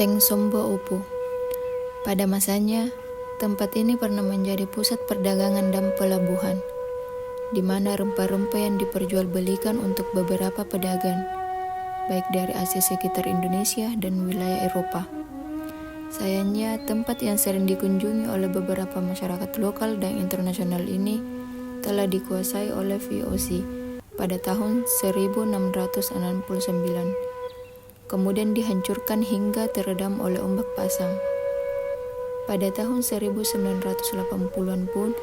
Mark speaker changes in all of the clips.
Speaker 1: Benteng Somboupo. Pada masanya, tempat ini pernah menjadi pusat perdagangan dan pelabuhan, di mana rempah-rempah yang diperjualbelikan untuk beberapa pedagang, baik dari Asia sekitar Indonesia dan wilayah Eropa. Sayangnya, tempat yang sering dikunjungi oleh beberapa masyarakat lokal dan internasional ini telah dikuasai oleh VOC pada tahun 1669. Kemudian dihancurkan hingga terendam oleh ombak pasang. Pada tahun 1980-an pun,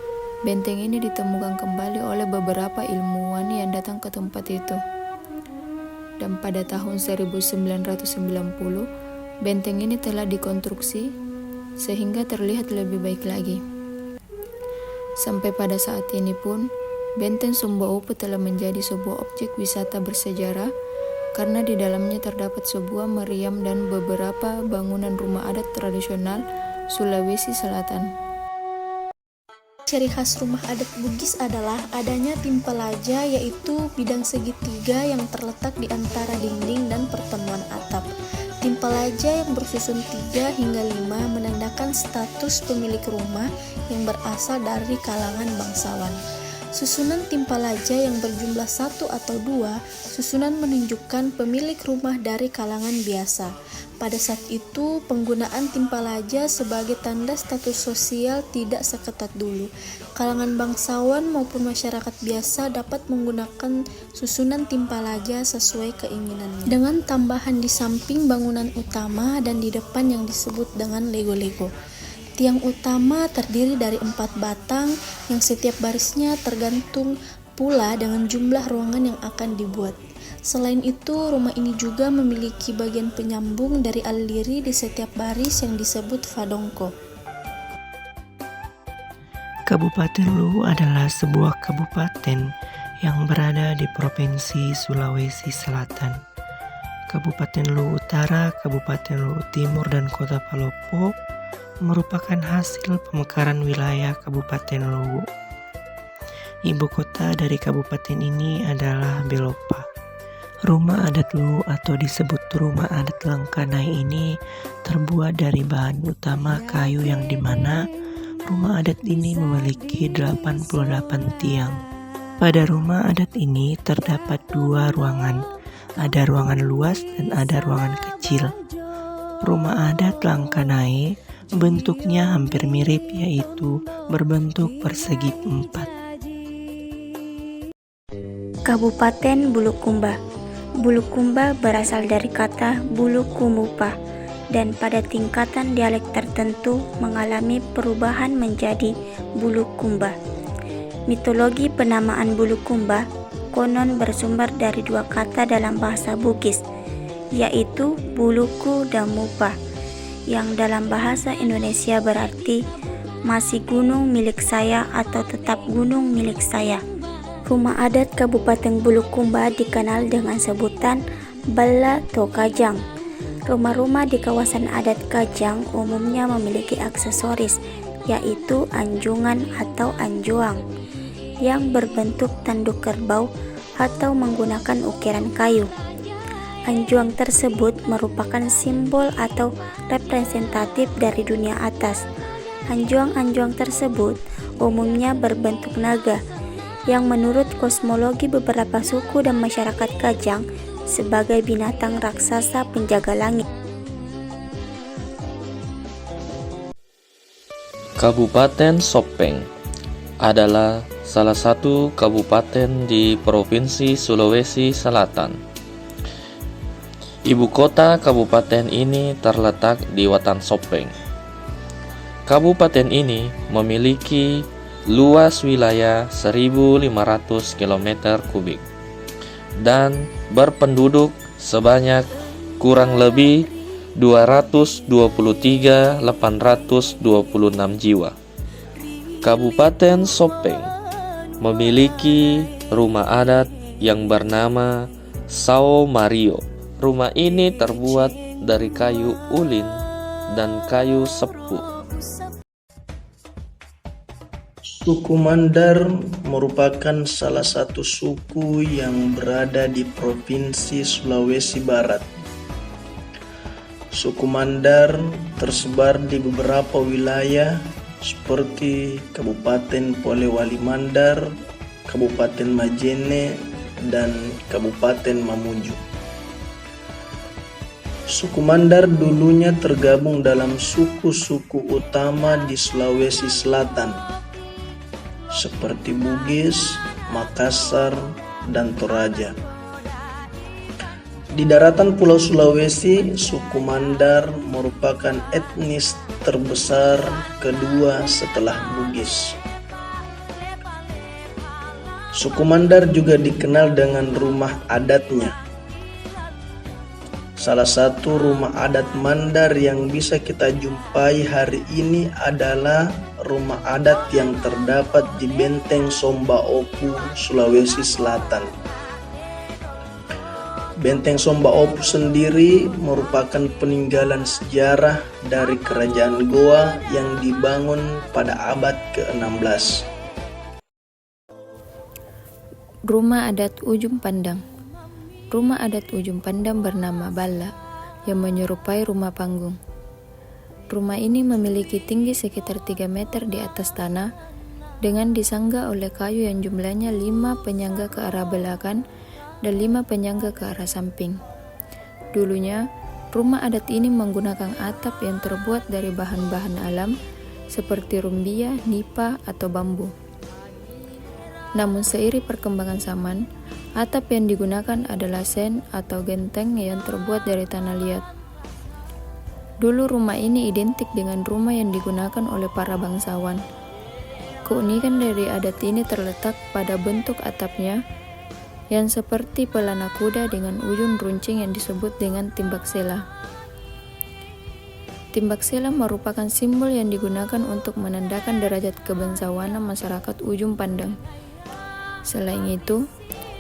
Speaker 1: benteng ini ditemukan kembali oleh beberapa ilmuwan yang datang ke tempat itu. Dan pada tahun 1990, benteng ini telah dikonstruksi sehingga terlihat lebih baik lagi. Sampai pada saat ini pun, Benteng Somboupo telah menjadi sebuah objek wisata bersejarah karena di dalamnya terdapat sebuah meriam dan beberapa bangunan rumah adat tradisional Sulawesi Selatan.
Speaker 2: Ciri khas rumah adat Bugis adalah adanya timpalaja, yaitu bidang segitiga yang terletak di antara dinding dan pertemuan atap. Timpalaja yang bersusun 3 hingga 5 menandakan status pemilik rumah yang berasal dari kalangan bangsawan. Susunan timpalaja yang berjumlah 1 atau 2 susunan menunjukkan pemilik rumah dari kalangan biasa. Pada saat itu, penggunaan timpalaja sebagai tanda status sosial tidak seketat dulu. Kalangan bangsawan maupun masyarakat biasa dapat menggunakan susunan timpalaja sesuai keinginannya, dengan tambahan di samping bangunan utama dan di depan yang disebut dengan lego-lego. Tiang utama terdiri dari 4 batang yang setiap barisnya tergantung pula dengan jumlah ruangan yang akan dibuat. Selain itu, rumah ini juga memiliki bagian penyambung dari aliri di setiap baris yang disebut fadongko.
Speaker 3: Kabupaten Luwu adalah sebuah kabupaten yang berada di Provinsi Sulawesi Selatan. Kabupaten Luwu Utara, Kabupaten Luwu Timur, dan Kota Palopo merupakan hasil pemekaran wilayah Kabupaten Luwu. Ibu kota dari kabupaten ini adalah Belopa. Rumah adat Luwu atau disebut rumah adat Langkanai ini terbuat dari bahan utama kayu yang dimana rumah adat ini memiliki 88 tiang. Pada rumah adat ini terdapat 2 ruangan, ada ruangan luas dan ada ruangan kecil. Rumah adat Langkanai bentuknya hampir mirip, yaitu berbentuk persegi 4.
Speaker 4: Kabupaten Bulukumba. Bulukumba berasal dari kata Bulukumupa dan pada tingkatan dialek tertentu mengalami perubahan menjadi Bulukumba. Mitologi penamaan Bulukumba konon bersumber dari 2 kata dalam bahasa Bugis, yaitu Buluku dan Mupa, yang dalam bahasa Indonesia berarti masih gunung milik saya atau tetap gunung milik saya. Rumah adat Kabupaten Bulukumba dikenal dengan sebutan Bala atau Kajang. Rumah-rumah di kawasan adat Kajang umumnya memiliki aksesoris, yaitu anjungan atau anjoang, yang berbentuk tanduk kerbau atau menggunakan ukiran kayu. Anjuang tersebut merupakan simbol atau representatif dari dunia atas. Anjuang-anjuang tersebut umumnya berbentuk naga, yang menurut kosmologi beberapa suku dan masyarakat Kajang sebagai binatang raksasa penjaga langit.
Speaker 5: Kabupaten Sopeng adalah salah satu kabupaten di Provinsi Sulawesi Selatan. Ibu kota kabupaten ini terletak di Watan Sopeng. Kabupaten ini memiliki luas wilayah 1.500 km kubik dan berpenduduk sebanyak kurang lebih 223.826 jiwa. Kabupaten Sopeng memiliki rumah adat yang bernama Sao Mario. Rumah ini terbuat dari kayu ulin dan kayu sepuh.
Speaker 6: Suku Mandar merupakan salah satu suku yang berada di Provinsi Sulawesi Barat. Suku Mandar tersebar di beberapa wilayah seperti Kabupaten Polewali Mandar, Kabupaten Majene, dan Kabupaten Mamuju. Suku Mandar dulunya tergabung dalam suku-suku utama di Sulawesi Selatan, seperti Bugis, Makassar, dan Toraja. Di daratan Pulau Sulawesi, suku Mandar merupakan etnis terbesar kedua setelah Bugis. Suku Mandar juga dikenal dengan rumah adatnya. Salah satu rumah adat Mandar yang bisa kita jumpai hari ini adalah rumah adat yang terdapat di Benteng Sombaopu, Sulawesi Selatan. Benteng Sombaopu sendiri merupakan peninggalan sejarah dari kerajaan Goa yang dibangun pada abad ke-16.
Speaker 1: Rumah adat Ujung Pandang. Rumah adat Ujung Pandang bernama Balla yang menyerupai rumah panggung. Rumah ini memiliki tinggi sekitar 3 meter di atas tanah dengan disangga oleh kayu yang jumlahnya 5 penyangga ke arah belakang dan 5 penyangga ke arah samping. Dulunya, rumah adat ini menggunakan atap yang terbuat dari bahan-bahan alam seperti rumbia, nipa, atau bambu. Namun seiring perkembangan zaman, atap yang digunakan adalah sen atau genteng yang terbuat dari tanah liat. Dulu rumah ini identik dengan rumah yang digunakan oleh para bangsawan. Keunikan dari adat ini terletak pada bentuk atapnya yang seperti pelana kuda dengan ujung runcing yang disebut dengan timbak sela. Timbak sela merupakan simbol yang digunakan untuk menandakan derajat kebangsawanan masyarakat Ujung Pandang. Selain itu,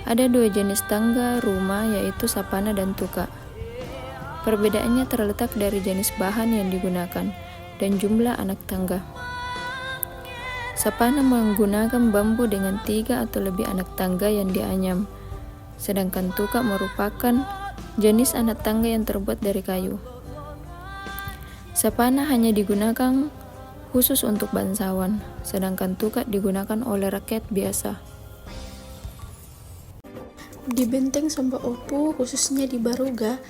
Speaker 1: ada 2 jenis tangga rumah yaitu sapana dan tuka. Perbedaannya terletak dari jenis bahan yang digunakan dan jumlah anak tangga. Sapana menggunakan bambu dengan 3 atau lebih anak tangga yang dianyam, sedangkan tuka merupakan jenis anak tangga yang terbuat dari kayu. Sapana hanya digunakan khusus untuk bangsawan, sedangkan tuka digunakan oleh rakyat biasa.
Speaker 2: Di Benteng Sombaopu, khususnya di Baruga,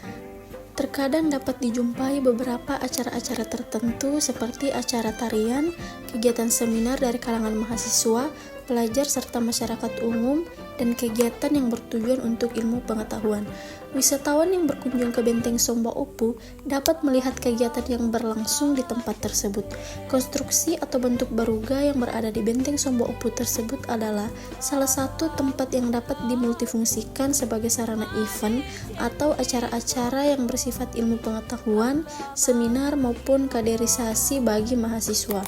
Speaker 2: terkadang dapat dijumpai beberapa acara-acara tertentu seperti acara tarian, kegiatan seminar dari kalangan mahasiswa, pelajar, serta masyarakat umum, dan kegiatan yang bertujuan untuk ilmu pengetahuan. Wisatawan yang berkunjung ke Benteng Sombaopu dapat melihat kegiatan yang berlangsung di tempat tersebut. Konstruksi atau bentuk baruga yang berada di Benteng Sombaopu tersebut adalah salah satu tempat yang dapat dimultifungsikan sebagai sarana event atau acara-acara yang bersifat ilmu pengetahuan, seminar maupun kaderisasi bagi mahasiswa.